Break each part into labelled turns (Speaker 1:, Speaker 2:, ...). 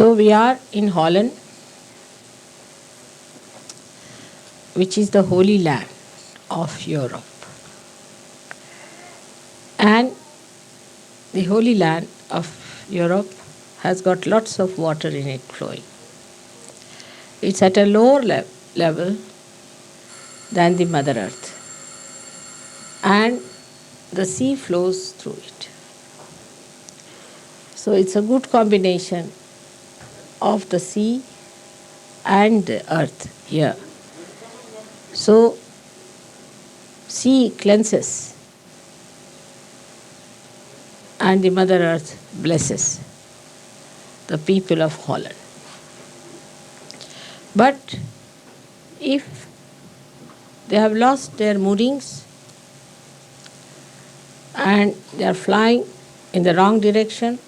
Speaker 1: So we are in Holland, which is the Holy Land of Europe. And the Holy Land of Europe has got lots of water in it flowing. It's at a lower level than the Mother Earth, and the sea flows through it. So it's a good combination of the sea and the earth here. So sea cleanses and the Mother Earth blesses the people of Holland. But if they have lost their moorings and they are flying in the wrong direction,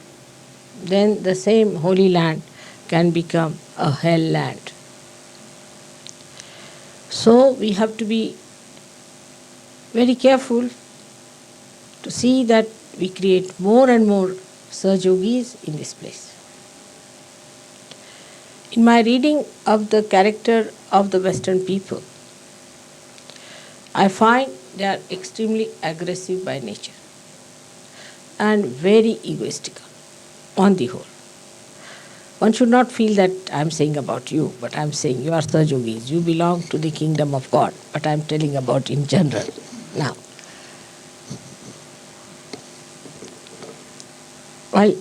Speaker 1: then the same Holy Land can become a hell land. So we have to be very careful to see that we create more and more Sahajogis in this place. In my reading of the character of the Western people, I find they are extremely aggressive by nature and very egoistical on the whole. One should not feel that I am saying about you, but I am saying you are Sahajogis, you belong to the kingdom of God, but I am telling about in general now. While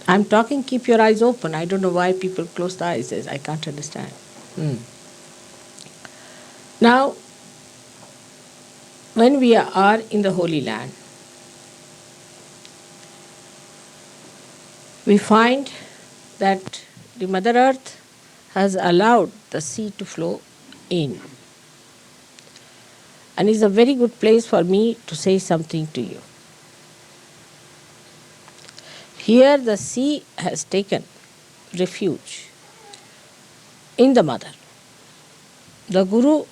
Speaker 1: I'm talking, keep your eyes open. I don't know why people close their eyes. I can't understand. Now, when we are in the Holy Land, we find that the Mother Earth has allowed the sea to flow in. And is a very good place for me to say something to you. Here the sea has taken refuge in the Mother. The Guru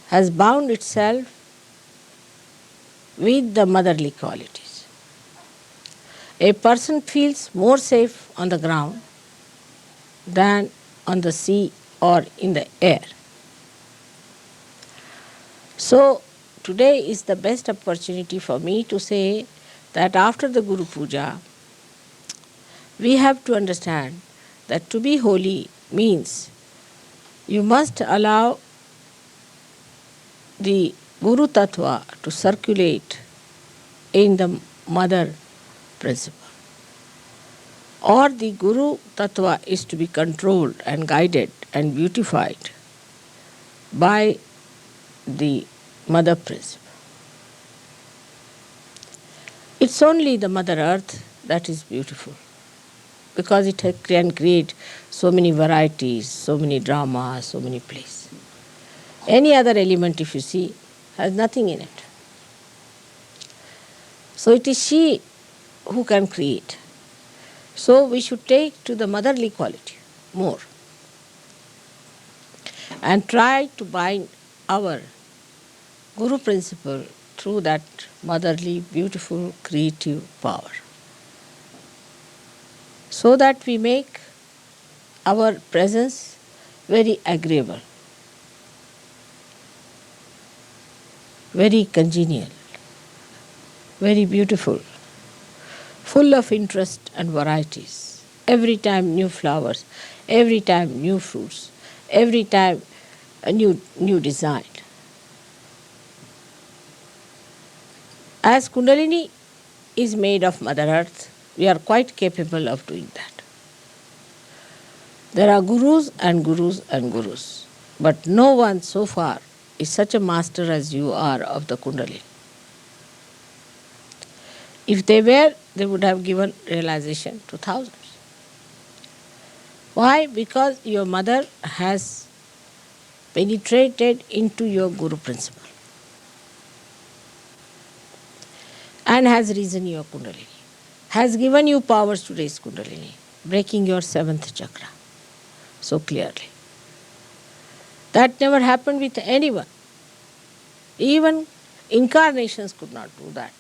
Speaker 1: has bound itself with the motherly qualities. A person feels more safe on the ground than on the sea or in the air. So today is the best opportunity for me to say that after the Guru Puja, we have to understand that to be holy means you must allow the Guru Tattva to circulate in the mother principle. Or the Guru Tattva is to be controlled and guided and beautified by the mother principle. It's only the Mother Earth that is beautiful, because it can create so many varieties, so many dramas, so many plays. Any other element, if you see, has nothing in it. So it is she who can create. So we should take to the motherly quality more and try to bind our Guru principle through that motherly, beautiful, creative power, so that we make our presence very agreeable, very congenial, very beautiful, full of interest and varieties. Every time new flowers, every time new fruits, every time a new design. As Kundalini is made of Mother Earth, we are quite capable of doing that. There are gurus and gurus and gurus, but no one so far is such a master as you are of the Kundalini. If they were, they would have given realization to thousands. Why? Because your mother has penetrated into your Guru principle and has risen your Kundalini, has given you powers to raise Kundalini, breaking your seventh chakra so clearly. That never happened with anyone. Even incarnations could not do that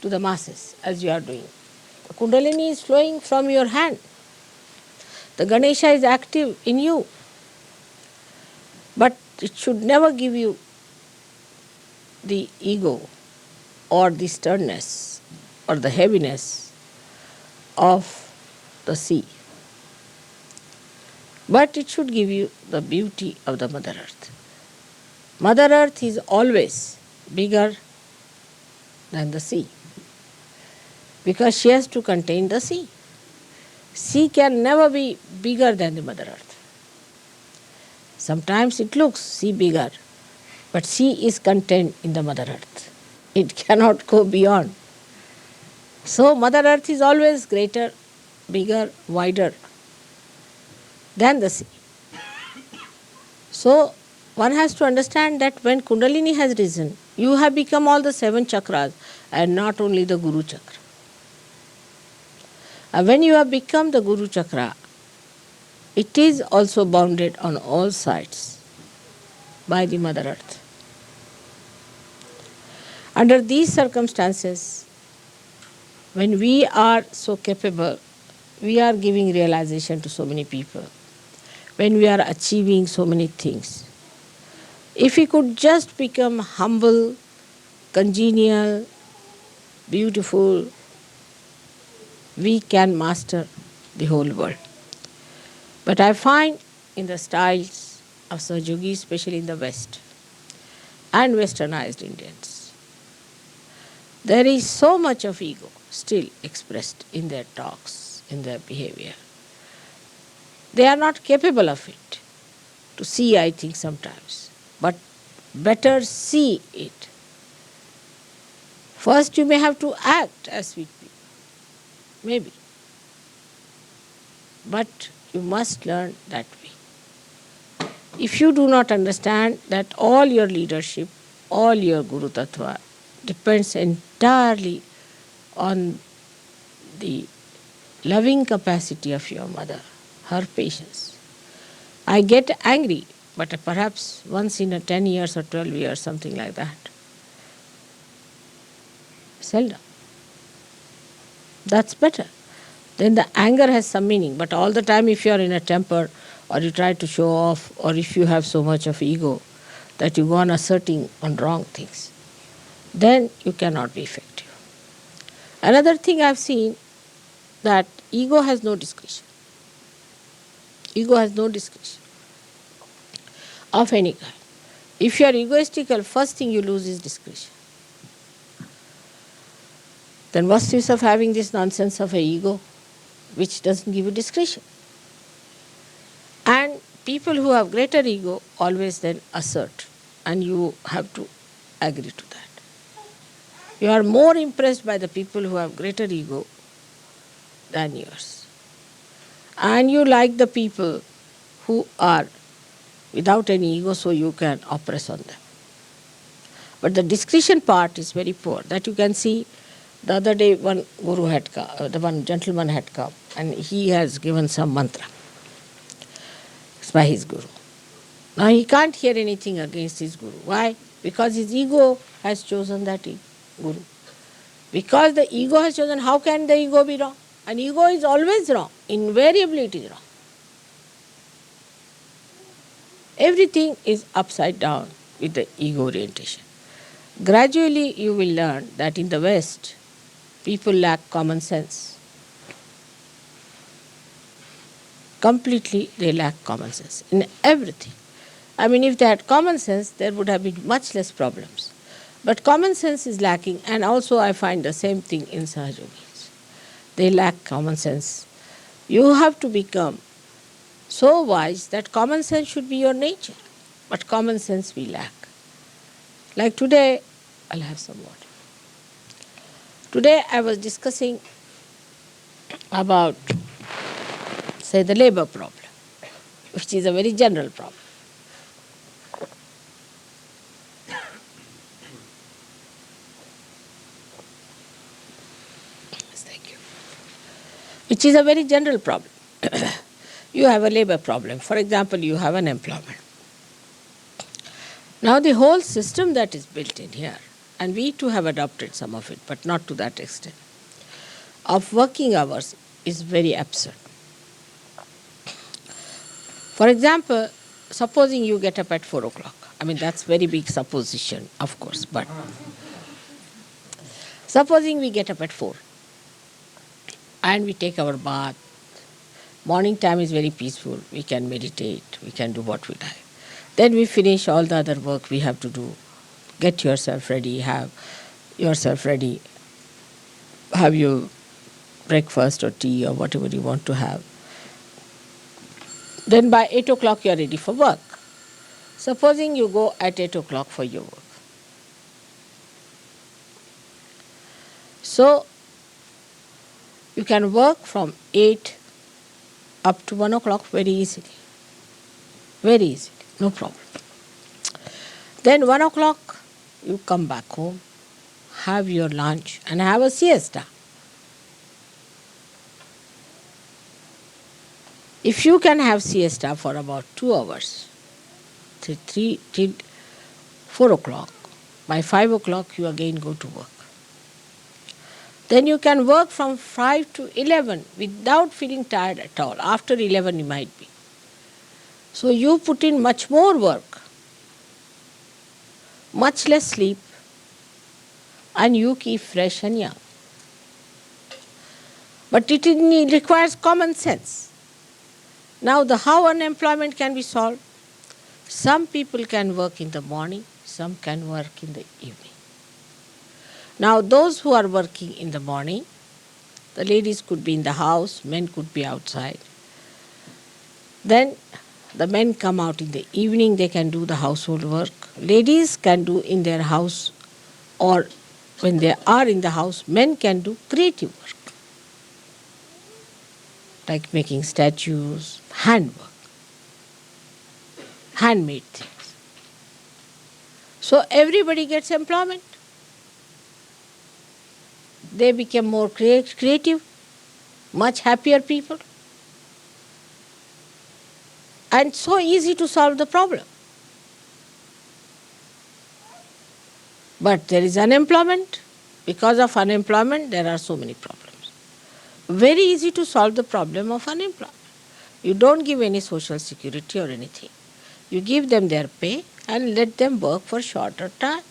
Speaker 1: to the masses as you are doing. The Kundalini is flowing from your hand. The Ganesha is active in you. But it should never give you the ego or the sternness or the heaviness of the sea. But it should give you the beauty of the Mother Earth. Mother Earth is always bigger than the sea because she has to contain the sea. Sea can never be bigger than the Mother Earth. Sometimes it looks sea bigger, but sea is contained in the Mother Earth. It cannot go beyond. So Mother Earth is always greater, bigger, wider than the sea. So one has to understand that when Kundalini has risen, you have become all the 7 chakras and not only the Guru chakra. And when you have become the Guru chakra, it is also bounded on all sides by the Mother Earth. Under these circumstances, when we are so capable, we are giving realization to so many people, when we are achieving so many things. If we could just become humble, congenial, beautiful, we can master the whole world. But I find in the styles of Sahajogi, especially in the West and westernized Indians, there is so much of ego still expressed in their talks, in their behavior. They are not capable of it. To see, I think, sometimes. But better see it. First you may have to act as sweet people. Maybe. But you must learn that way. If you do not understand that all your leadership, all your Guru Tattva depends entirely on the loving capacity of your mother, her patience. I get angry, but perhaps once in a 10 years or 12 years, something like that. Seldom. That's better. Then the anger has some meaning, but all the time if you are in a temper or you try to show off or if you have so much of ego that you go on asserting on wrong things, then you cannot be effective. Another thing I've seen, that ego has no discretion. Ego has no discretion of any kind. If you are egoistical, first thing you lose is discretion. Then what's the use of having this nonsense of an ego which doesn't give you discretion? And people who have greater ego always then assert, and you have to agree to that. You are more impressed by the people who have greater ego than yours. And you like the people who are without any ego, so you can oppress on them. But the discretion part is very poor. That you can see. The other day one guru had come, one gentleman had come, and he has given some mantra. It's by his guru. Now he can't hear anything against his guru. Why? Because his ego has chosen that guru. Because the ego has chosen, how can the ego be wrong? And ego is always wrong. Invariably it is wrong. Everything is upside down with the ego orientation. Gradually you will learn that in the West, people lack common sense. Completely they lack common sense in everything. I mean, if they had common sense, there would have been much less problems. But common sense is lacking, and also I find the same thing in Sahajogis. They lack common sense. You have to become so wise that common sense should be your nature. But common sense we lack. Like today, I'll have some water. Today I was discussing about, say, the labor problem, which is a very general problem. Yes, thank you. Which is a very general problem. You have a labor problem. For example, you have an employment. Now the whole system that is built in here, and we too have adopted some of it, but not to that extent, of working hours is very absurd. For example, supposing you get up at 4 o'clock. I mean, that's very big supposition, of course, but supposing we get up at 4 and we take our bath. Morning time is very peaceful. We can meditate. We can do what we like. Then we finish all the other work we have to do. Get yourself ready, have yourself ready, have your breakfast or tea or whatever you want to have. Then by 8 o'clock you are ready for work. Supposing you go at 8 o'clock for your work. So you can work from 8 up to 1 o'clock very easily. Very easily, no problem. Then 1 o'clock you come back home, have your lunch and have a siesta. If you can have siesta for about 2 hours, till 4 o'clock, by 5 o'clock you again go to work. Then you can work from 5 to 11 without feeling tired at all. After 11 you might be. So you put in much more work, much less sleep, and you keep fresh and young. But it requires common sense. Now how unemployment can be solved? Some people can work in the morning, some can work in the evening. Now those who are working in the morning, the ladies could be in the house, men could be outside. Then the men come out in the evening, they can do the household work. Ladies can do in their house, or when they are in the house, men can do creative work, like making statues, handwork, handmade things. So everybody gets employment. They become more creative, much happier people. And so easy to solve the problem. But there is unemployment. Because of unemployment, there are so many problems. Very easy to solve the problem of unemployment. You don't give any social security or anything. You give them their pay and let them work for shorter time.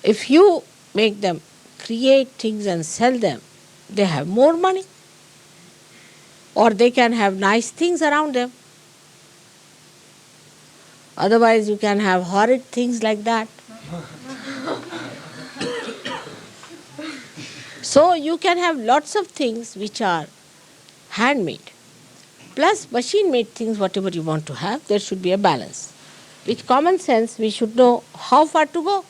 Speaker 1: If you make them create things and sell them, they have more money. Or they can have nice things around them. Otherwise you can have horrid things like that. So you can have lots of things which are handmade. Plus machine-made things, whatever you want to have, there should be a balance. With common sense, we should know how far to go.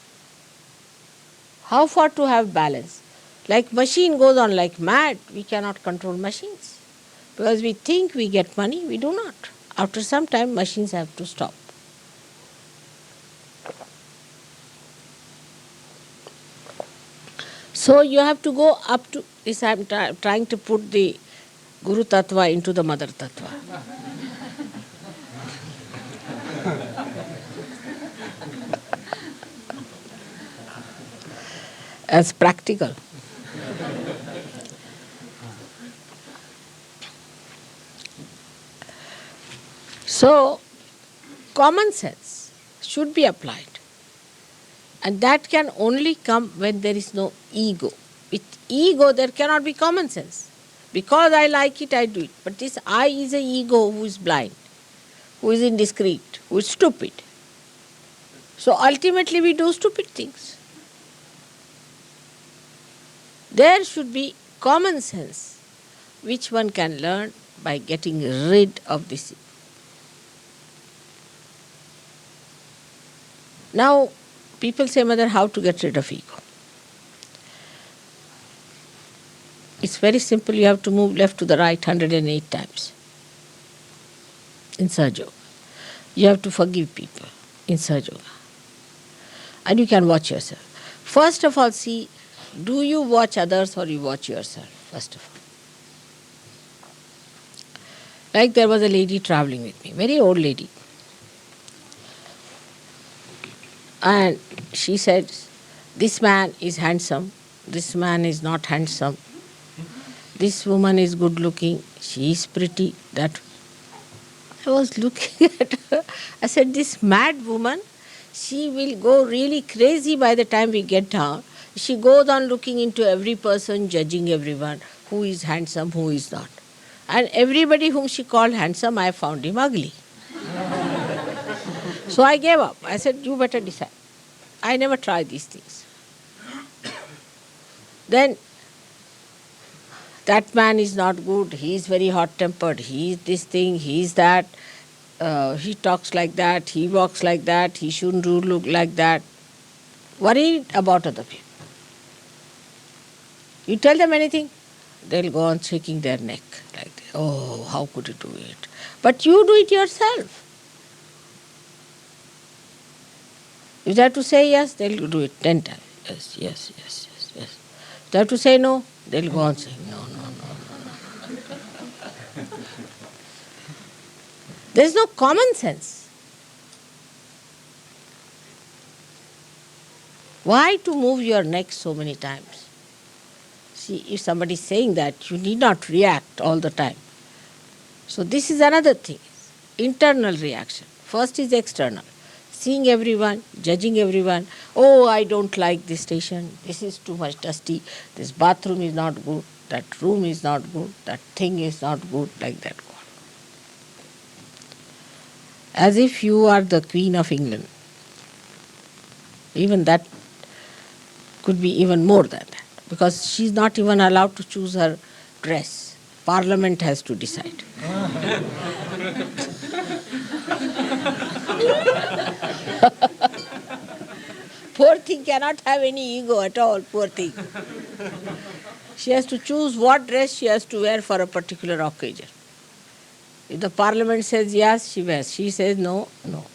Speaker 1: How far to have balance. Like machine goes on like mad, we cannot control machines. Because we think we get money, we do not. After some time, machines have to stop. So you have to go up to this. I am trying to put the Guru Tattva into the Mother Tattva. As practical. So, common sense should be applied. And that can only come when there is no ego. With ego, there cannot be common sense. Because I like it, I do it. But this I is an ego who is blind, who is indiscreet, who is stupid. So ultimately we do stupid things. There should be common sense, which one can learn by getting rid of this. Now, people say, Mother, how to get rid of ego? It's very simple. You have to move left to the right 108 times in Sahaja Yoga. You have to forgive people in Sahaja Yoga. And you can watch yourself. First of all, see, do you watch others or you watch yourself, first of all? Like there was a lady traveling with me, very old lady. And she said, this man is handsome, this man is not handsome. this woman is good looking, she is pretty. That I was looking at her. I said, this mad woman, she will go really crazy by the time we get down. She goes on looking into every person, judging everyone, who is handsome, who is not. And everybody whom she called handsome, I found him ugly. So I gave up. I said, you better decide. I never try these things. Then that man is not good, he is very hot-tempered, he is this thing, he is that, he talks like that, he walks like that, he shouldn't look like that. Worried about other people. You tell them anything, they'll go on shaking their neck like that. Oh, how could you do it? But you do it yourself. If they have to say yes, they'll do it 10 times. Yes, yes, yes, yes, yes. If they have to say no, they'll go on saying no, no, no. There's no common sense. Why to move your neck so many times? See, if somebody is saying that, you need not react all the time. So this is another thing, internal reaction. First is external. Seeing everyone, judging everyone. Oh, I don't like this station. This is too much dusty. This bathroom is not good. That room is not good. That thing is not good. Like that. As if you are the Queen of England. Even that could be even more than that. Because she's not even allowed to choose her dress. Parliament has to decide. Poor thing cannot have any ego at all, poor thing. She has to choose what dress she has to wear for a particular occasion. If the parliament says yes, she wears. She says no, no.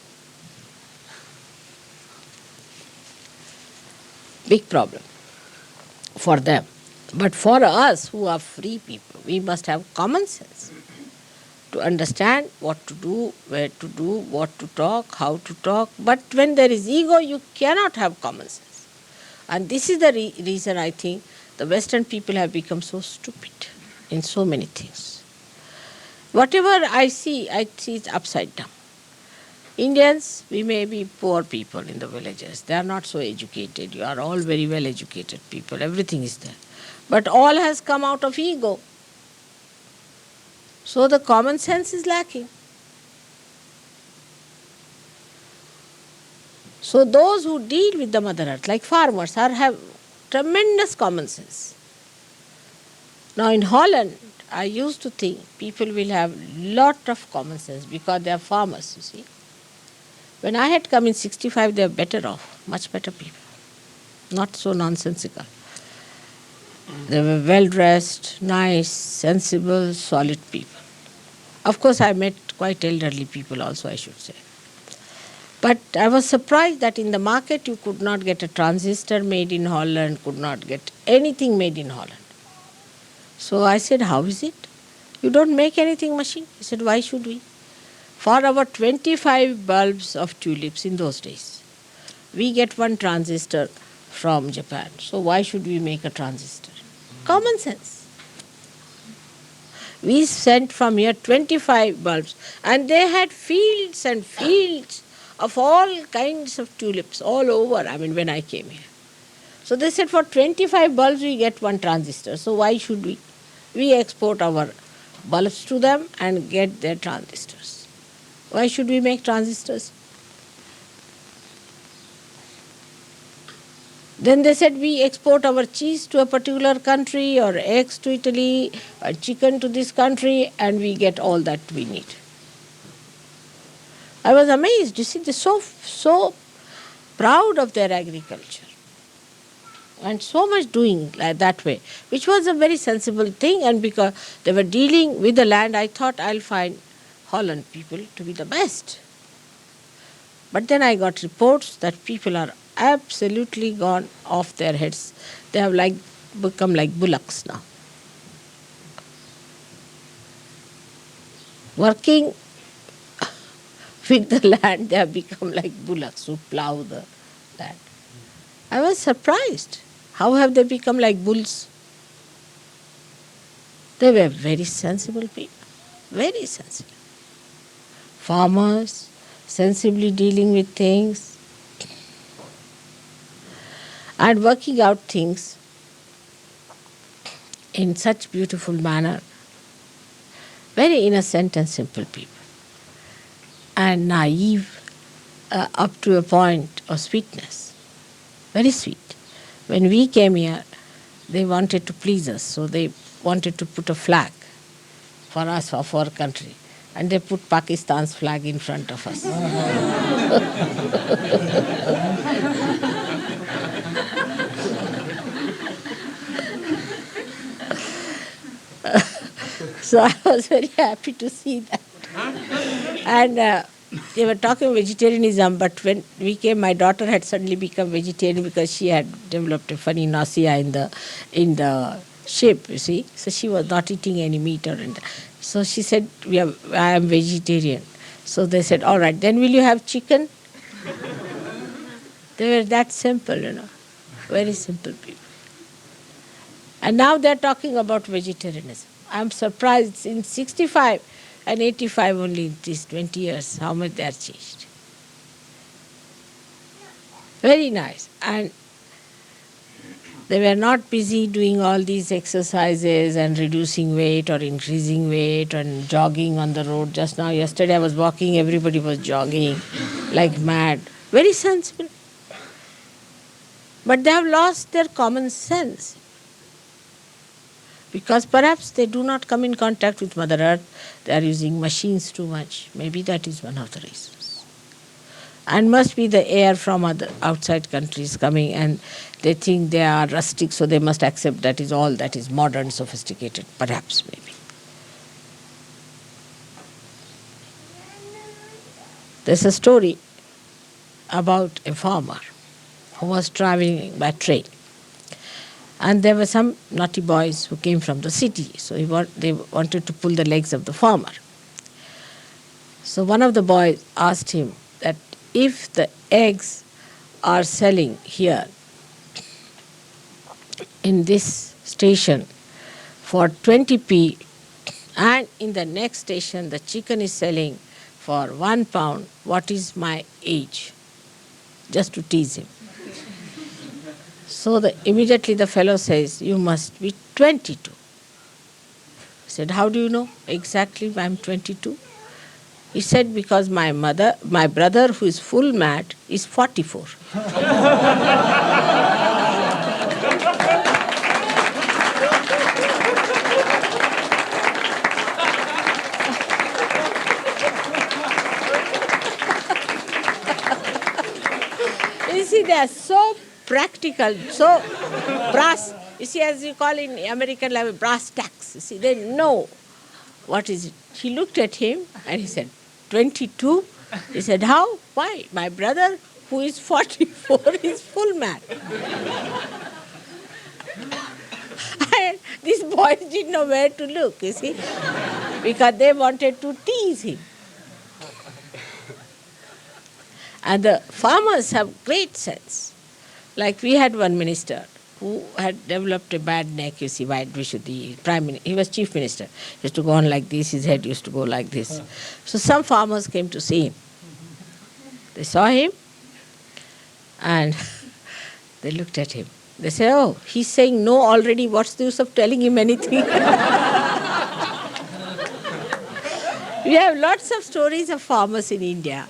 Speaker 1: Big problem for them. But for us who are free people, we must have common sense to understand what to do, where to do, what to talk, how to talk. But when there is ego, you cannot have common sense. And this is the reason I think the Western people have become so stupid in so many things. Whatever I see it upside down. Indians, we may be poor people in the villages. They are not so educated. You are all very well educated people. Everything is there. But all has come out of ego. So the common sense is lacking. So those who deal with the Mother Earth, like farmers, have tremendous common sense. Now in Holland, I used to think people will have lot of common sense because they are farmers, you see. When I had come in 65, they were better off, much better people, not so nonsensical. They were well-dressed, nice, sensible, solid people. Of course, I met quite elderly people also, I should say. But I was surprised that in the market you could not get a transistor made in Holland, could not get anything made in Holland. So I said, how is it? You don't make anything machine? He said, why should we? For our 25 bulbs of tulips in those days, we get one transistor from Japan. So why should we make a transistor? Common sense. We sent from here 25 bulbs, and they had fields and fields of all kinds of tulips all over, when I came here. So they said for 25 bulbs we get one transistor. So why should we? We export our bulbs to them and get their transistors. Why should we make transistors? Then they said we export our cheese to a particular country, or eggs to Italy, or chicken to this country, and we get all that we need. I was amazed. You see, they're so proud of their agriculture and so much doing like that way, which was a very sensible thing. And because they were dealing with the land, I thought I'll find Holland people to be the best. But then I got reports that people are absolutely gone off their heads. They have become like bullocks now. Working with the land, they have become like bullocks who plow the land. I was surprised. How have they become like bulls? They were very sensible people, very sensible. Farmers, sensibly dealing with things and working out things in such beautiful manner. Very innocent and simple people. And naive up to a point of sweetness. Very sweet. When we came here, they wanted to please us, so they wanted to put a flag for us, of our country. And they put Pakistan's flag in front of us. So I was very happy to see that. And they were talking vegetarianism, but when we came, my daughter had suddenly become vegetarian because she had developed a funny nausea in the ship, you see. So she was not eating any meat or anything. So she said, I am vegetarian. So they said, all right, then will you have chicken? They were that simple, very simple people. And now they're talking about vegetarianism. I'm surprised in 65 and 85 only in these 20 years, how much they are changed. Very nice. And they were not busy doing all these exercises and reducing weight or increasing weight and jogging on the road. Just now, yesterday I was walking, everybody was jogging like mad. Very sensible. But they have lost their common sense. Because perhaps they do not come in contact with Mother Earth. They are using machines too much. Maybe that is one of the reasons. And must be the air from other outside countries coming, and they think they are rustic, so they must accept that is all that is modern, sophisticated. Perhaps, maybe. There's a story about a farmer who was traveling by train. And there were some naughty boys who came from the city, so they wanted to pull the legs of the farmer. So one of the boys asked him that if the eggs are selling here in this station for 20p, and in the next station the chicken is selling for £1, what is my age? Just to tease him. So immediately the fellow says, you must be 22. I said, how do you know exactly I'm 22? He said, because my brother who is full mad is 44. You see, they are so practical, so brass. You see, as you call in American language, brass tacks. You see, they know what is it. He looked at him and he said, 22? He said, how? Why? My brother, who is 44, is full mad. And these boys didn't know where to look, you see, because they wanted to tease him. And the farmers have great sense. Like we had one minister who had developed a bad neck, you see, White Vishuddhi, Prime Minister. He was Chief Minister. He used to go on like this, his head used to go like this. So some farmers came to see him. They saw him and they looked at him. They said, oh, he's saying no already, what's the use of telling him anything? We have lots of stories of farmers in India,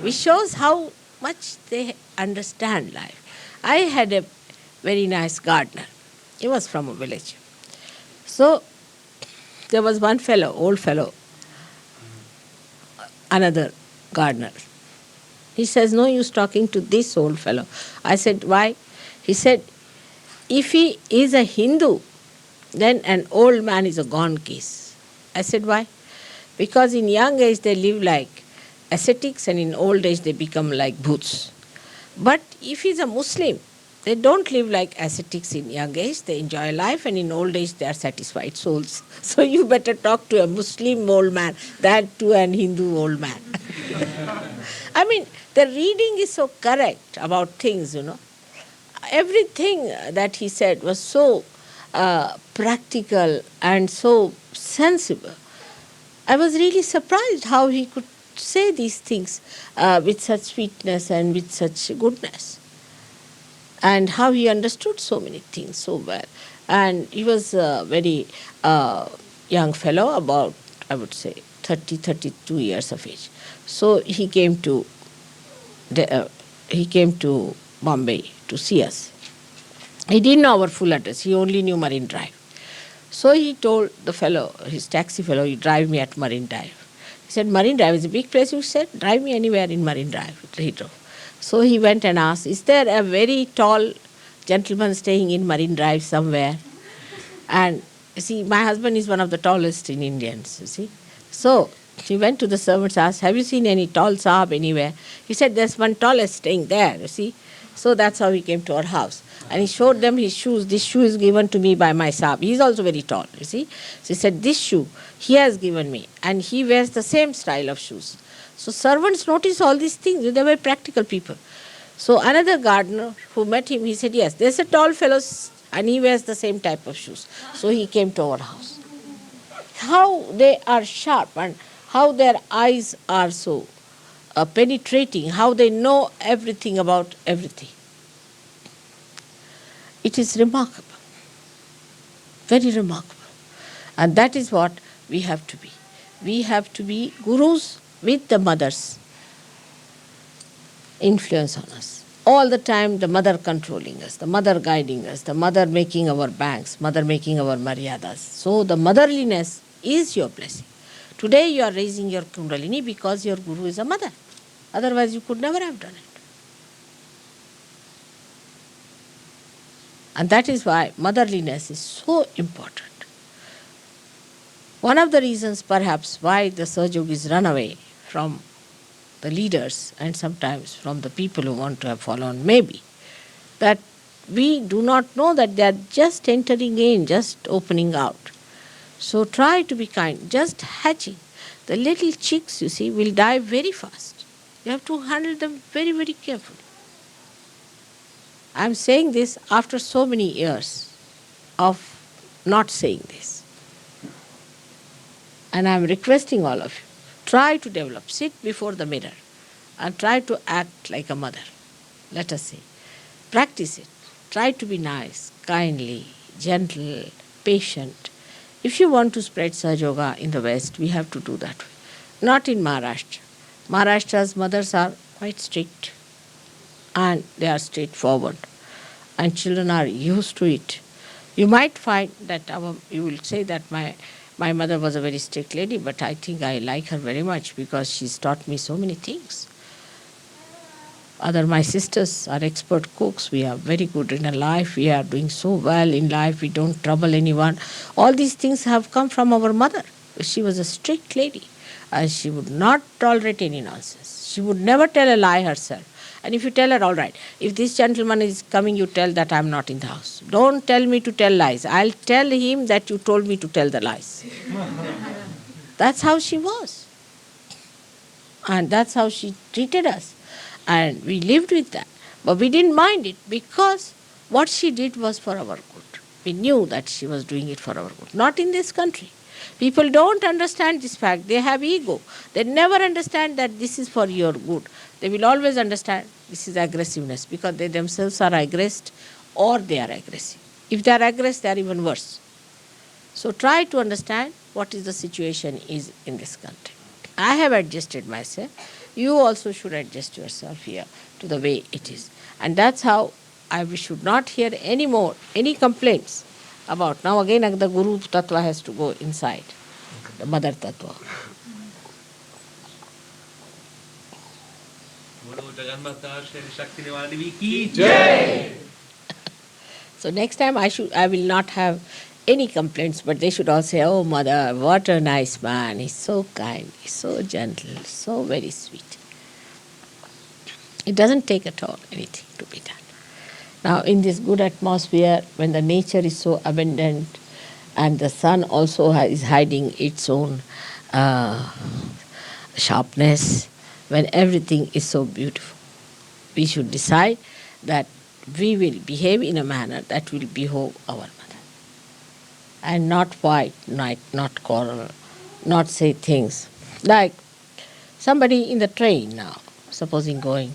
Speaker 1: which shows how much they understand life. I had a very nice gardener. He was from a village. So there was one fellow, old fellow, another gardener. He says, no use talking to this old fellow. I said, why? He said, if he is a Hindu, then an old man is a gone case. I said, why? Because in young age they live like ascetics and in old age they become like bhoots. But if he's a Muslim, they don't live like ascetics in young age. They enjoy life and in old age they are satisfied souls. So you better talk to a Muslim old man than to an Hindu old man. I mean, the reading is so correct about things, Everything that he said was so practical and so sensible. I was really surprised how he could say these things with such sweetness and with such goodness, and how he understood so many things so well. And he was a very young fellow, about, I would say, 30, 32 years of age. So he came to Bombay to see us. He didn't know our full address. He only knew Marine Drive. So he told the fellow, his taxi fellow, you drive me at Marine Drive. He said, Marine Drive is a big place. He said, drive me anywhere in Marine Drive. He drove. So he went and asked, is there a very tall gentleman staying in Marine Drive somewhere? And you see, my husband is one of the tallest in Indians, you see. So he went to the servants, asked, have you seen any tall Saab anywhere? He said, there's one tallest staying there, you see. So that's how he came to our house. And he showed them his shoes. This shoe is given to me by my Saab. He is also very tall, you see. So he said, this shoe he has given me. And he wears the same style of shoes. So servants notice all these things. They were practical people. So another gardener who met him, he said, yes, there's a tall fellow and he wears the same type of shoes. So he came to our house. How they are sharp and how their eyes are so penetrating, how they know everything about everything. It is remarkable, very remarkable. And that is what we have to be. We have to be gurus with the mother's influence on us. All the time the mother controlling us, the mother guiding us, the mother making our banks, mother making our maryadas. So the motherliness is your blessing. Today you are raising your kundalini because your guru is a mother. Otherwise you could never have done it. And that is why motherliness is so important. One of the reasons perhaps why the Sahajogis run away from the leaders and sometimes from the people who want to have followed may be that we do not know that they are just entering in, just opening out. So try to be kind, just hatching. The little chicks, you see, will die very fast. You have to handle them very, very carefully. I am saying this after so many years of not saying this. And I am requesting all of you, try to develop, sit before the mirror and try to act like a mother, let us say. Practice it. Try to be nice, kindly, gentle, patient. If you want to spread Sahaja Yoga in the West, we have to do that way. Not in Maharashtra. Maharashtra's mothers are quite strict and they are straightforward. And children are used to it. You might find that you will say that my mother was a very strict lady, but I think I like her very much because she's taught me so many things. My sisters are expert cooks. We are very good in our life. We are doing so well in life. We don't trouble anyone. All these things have come from our mother. She was a strict lady. She would not tolerate any nonsense. She would never tell a lie herself. And if you tell her, all right, if this gentleman is coming, you tell that I'm not in the house. Don't tell me to tell lies. I'll tell him that you told me to tell the lies. That's how she was. And that's how she treated us. And we lived with that. But we didn't mind it because what she did was for our good. We knew that she was doing it for our good. Not in this country. People don't understand this fact. They have ego. They never understand that this is for your good. They will always understand this is aggressiveness because they themselves are aggressed or they are aggressive. If they are aggressive, they are even worse. So try to understand what is the situation is in this country. I have adjusted myself. You also should adjust yourself here to the way it is. And that's how we should not hear any complaints about. Now again the Guru Tattva has to go inside, the Mother Tattva. So next time I will not have any complaints, but they should all say, oh mother, what a nice man, he's so kind, he's so gentle, so very sweet. It doesn't take at all anything to be done. Now in this good atmosphere, when the nature is so abundant and the sun also is hiding its own sharpness, when everything is so beautiful, we should decide that we will behave in a manner that will behove our mother. and not fight, not quarrel, not say things. Like somebody in the train now, supposing going,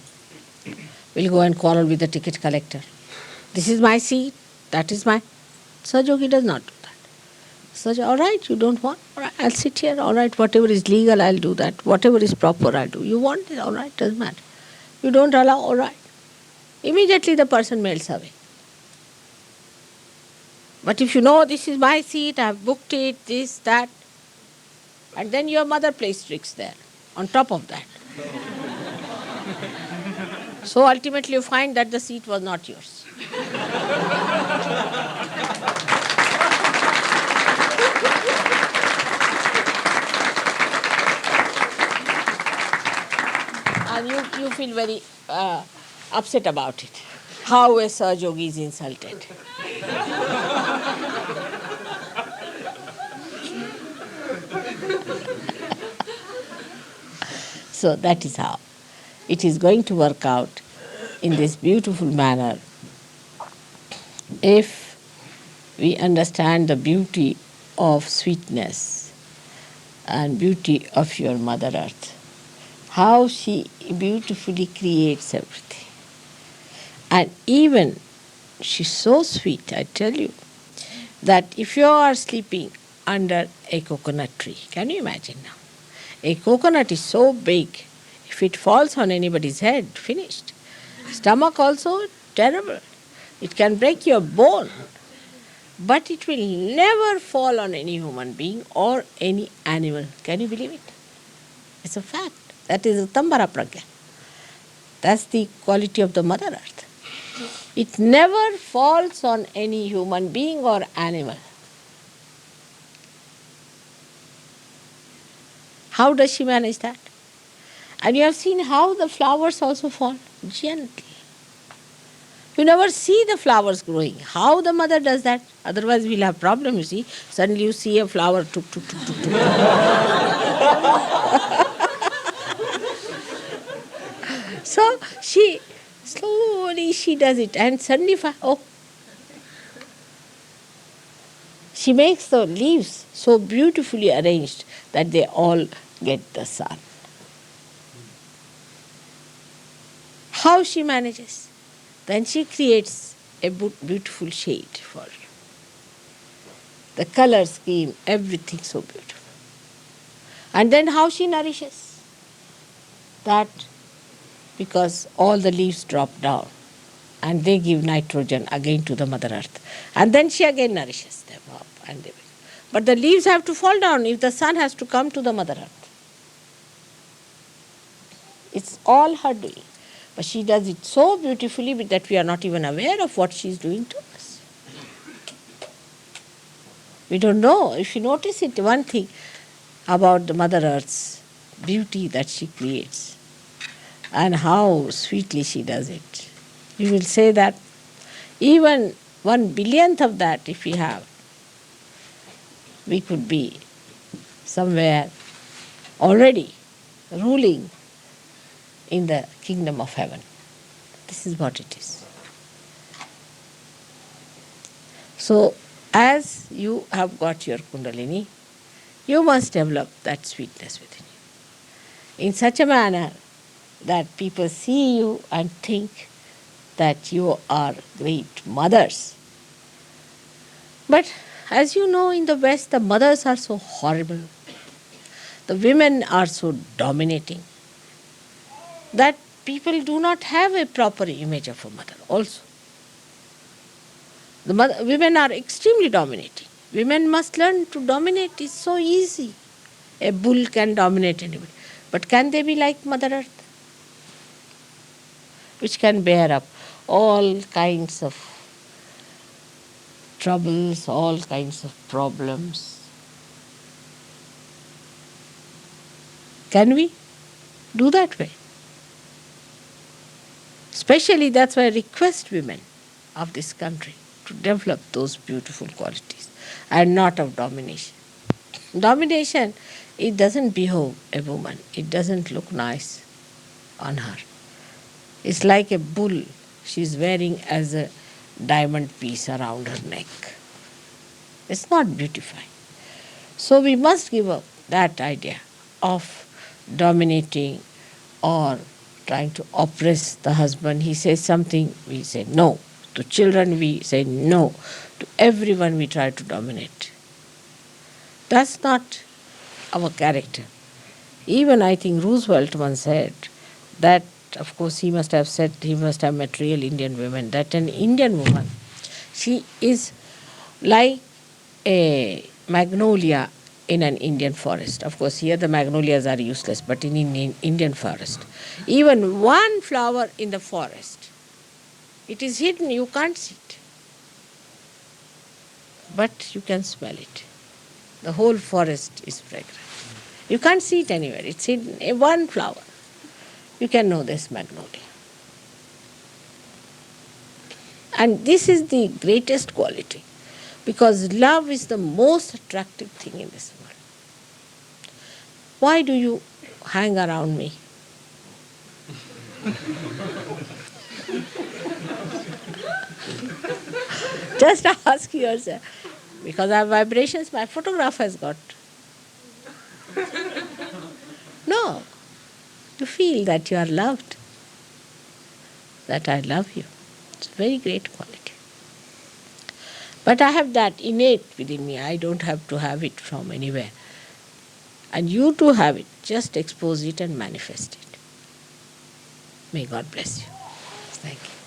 Speaker 1: will go and quarrel with the ticket collector. This is my seat, that is my. Sahaja does not do that. Sahaja, all right, you don't want, all right, I'll sit here, all right, whatever is legal, I'll do that. Whatever is proper, I'll do. You want it, all right, doesn't matter. You don't allow, all right. Immediately the person melts away. But if you know this is my seat, I've booked it, this, that, and then your mother plays tricks there, on top of that. So ultimately you find that the seat was not yours. And you feel very upset about it. How a Sahaja Yogi is insulted. So that is how it is going to work out in this beautiful manner if we understand the beauty of sweetness and beauty of your Mother Earth. How she beautifully creates everything. And even she's so sweet, I tell you, that if you are sleeping under a coconut tree, can you imagine now? A coconut is so big, if it falls on anybody's head, finished. Stomach also, terrible. It can break your bone. But it will never fall on any human being or any animal. Can you believe it? It's a fact. That is Utambara Pragya. That's the quality of the Mother Earth. It never falls on any human being or animal. How does she manage that? And you have seen how the flowers also fall gently. You never see the flowers growing. How the mother does that? Otherwise we'll have problem, you see. Suddenly you see a flower, tuk, tuk, tuk, tuk, tuk. So she, slowly she does it and suddenly, she makes the leaves so beautifully arranged that they all get the sun. How she manages? Then she creates a beautiful shade for you. The color scheme, everything so beautiful. And then how she nourishes? That because all the leaves drop down and they give nitrogen again to the Mother Earth. And then she again nourishes them up. But the leaves have to fall down if the sun has to come to the Mother Earth. It's all her doing. But she does it so beautifully that we are not even aware of what she is doing to us. We don't know. If you notice it, one thing about the Mother Earth's beauty that she creates and how sweetly she does it. You will say that even 1/1000th of that if we have, we could be somewhere already ruling in the kingdom of heaven. This is what it is. So, as you have got your Kundalini, you must develop that sweetness within you in such a manner that people see you and think that you are great mothers. But as you know, in the West, the mothers are so horrible. The women are so dominating that people do not have a proper image of a mother also. Women are extremely dominating. Women must learn to dominate. It's so easy. A bull can dominate anybody. But can they be like Mother Earth? Which can bear up all kinds of troubles, all kinds of problems. Can we do that way? Especially that's why I request women of this country to develop those beautiful qualities and not of domination. Domination, it doesn't behove a woman. It doesn't look nice on her. It's like a bull she's wearing as a diamond piece around her neck. It's not beautifying. So we must give up that idea of dominating or trying to oppress the husband. He says something, we say no. To children, we say no. To everyone, we try to dominate. That's not our character. Even I think Roosevelt once said that, of course, he must have said, he must have met real Indian women, that an Indian woman, she is like a magnolia in an Indian forest. Of course, here the magnolias are useless, but in Indian forest, even one flower in the forest, it is hidden, you can't see it, but you can smell it. The whole forest is fragrant. You can't see it anywhere, it's hidden in one flower. You can know this magnolia. And this is the greatest quality, because love is the most attractive thing in this world. Why do you hang around me? Just ask yourself. Because I have vibrations, my photograph has got. No. You feel that you are loved, that I love you. It's a very great quality. But I have that innate within me. I don't have to have it from anywhere. And you too have it. Just expose it and manifest it. May God bless you. Thank you.